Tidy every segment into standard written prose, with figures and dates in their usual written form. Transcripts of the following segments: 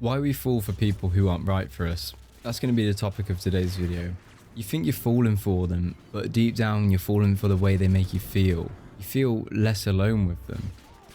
Why we fall for people who aren't right for us. That's going to be the topic of today's video. You think you're falling for them, but deep down you're falling for the way they make you feel. You feel less alone with them.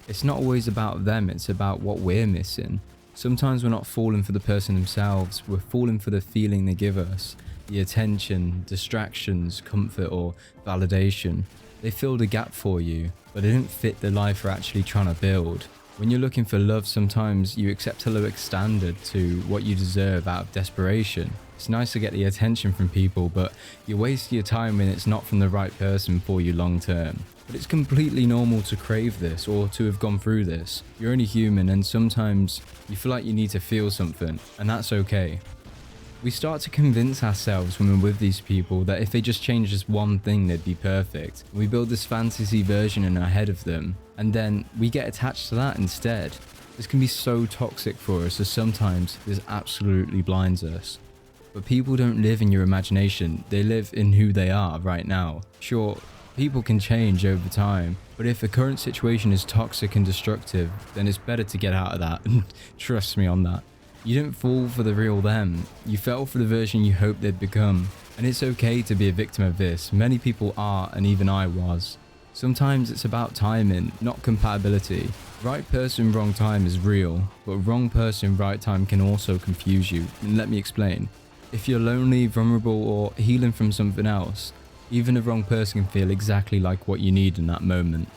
It's not always about them, it's about what we're missing. Sometimes we're not falling for the person themselves, we're falling for the feeling they give us. The attention, distractions, comfort or validation. They filled a gap for you, but they didn't fit the life you're actually trying to build. When you're looking for love, sometimes you accept a lower standard to what you deserve out of desperation. It's nice to get the attention from people, but you waste your time when it's not from the right person for you long term. But it's completely normal to crave this or to have gone through this. You're only human, and sometimes you feel like you need to feel something, and that's okay. We start to convince ourselves when we're with these people that if they just change this one thing, they'd be perfect. We build this fantasy version in our head of them, and then we get attached to that instead. This can be so toxic for us, as sometimes this absolutely blinds us. But people don't live in your imagination, they live in who they are right now. Sure, people can change over time, but if the current situation is toxic and destructive, then it's better to get out of that, and trust me on that. You didn't fall for the real them, you fell for the version you hoped they'd become. And it's okay to be a victim of this, many people are, and even I was. Sometimes it's about timing, not compatibility. Right person, wrong time is real, but wrong person, right time can also confuse you. And let me explain. If you're lonely, vulnerable, or healing from something else, even the wrong person can feel exactly like what you need in that moment.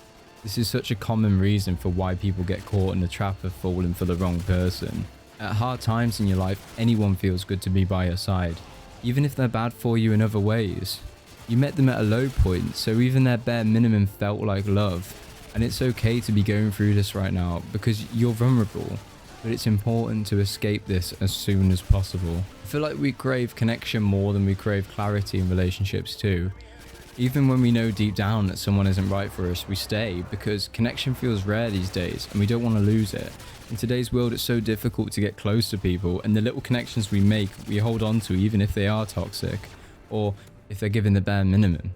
This is such a common reason for why people get caught in the trap of falling for the wrong person. At hard times in your life, anyone feels good to be by your side, even if they're bad for you in other ways. You met them at a low point, so even their bare minimum felt like love. And it's okay to be going through this right now because you're vulnerable, but it's important to escape this as soon as possible. I feel like we crave connection more than we crave clarity in relationships too. Even when we know deep down that someone isn't right for us, we stay because connection feels rare these days and we don't want to lose it. In today's world, it's so difficult to get close to people, and the little connections we make, we hold on to even if they are toxic, or if they're given the bare minimum.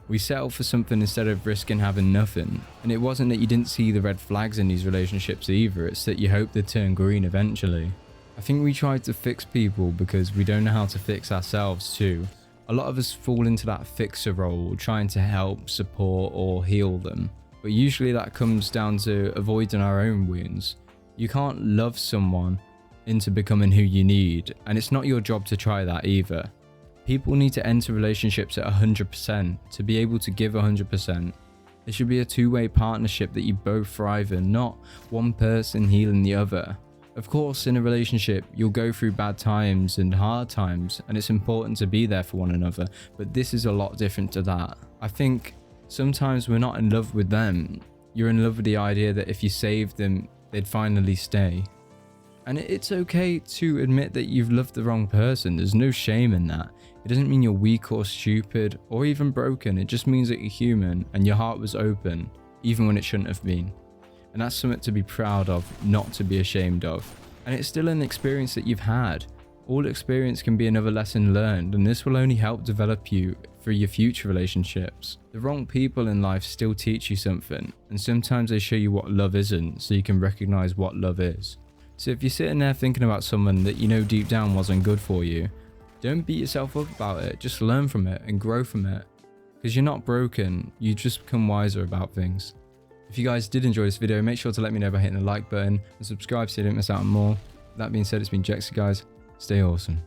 We settle for something instead of risking having nothing. And it wasn't that you didn't see the red flags in these relationships either, it's that you hope they turn green eventually. I think we try to fix people because we don't know how to fix ourselves too. A lot of us fall into that fixer role, trying to help, support, or heal them. But usually that comes down to avoiding our own wounds. You can't love someone into becoming who you need, and it's not your job to try that either. People need to enter relationships at 100% to be able to give 100%. It should be a two-way partnership that you both thrive in, not one person healing the other. Of course, in a relationship, you'll go through bad times and hard times, and it's important to be there for one another, but this is a lot different to that. I think sometimes we're not in love with them. You're in love with the idea that if you save them, they'd finally stay. And it's okay to admit that you've loved the wrong person. There's no shame in that. It doesn't mean you're weak or stupid or even broken. It just means that you're human and your heart was open, even when it shouldn't have been. And that's something to be proud of, not to be ashamed of. And it's still an experience that you've had. All experience can be another lesson learned, and this will only help develop you for your future relationships. The wrong people in life still teach you something, and sometimes they show you what love isn't, so you can recognize what love is. So if you're sitting there thinking about someone that you know deep down wasn't good for you, don't beat yourself up about it, just learn from it and grow from it. Because you're not broken, you just become wiser about things. If you guys did enjoy this video, make sure to let me know by hitting the like button and subscribe so you don't miss out on more. That being said, it's been Jxey, guys. Stay awesome.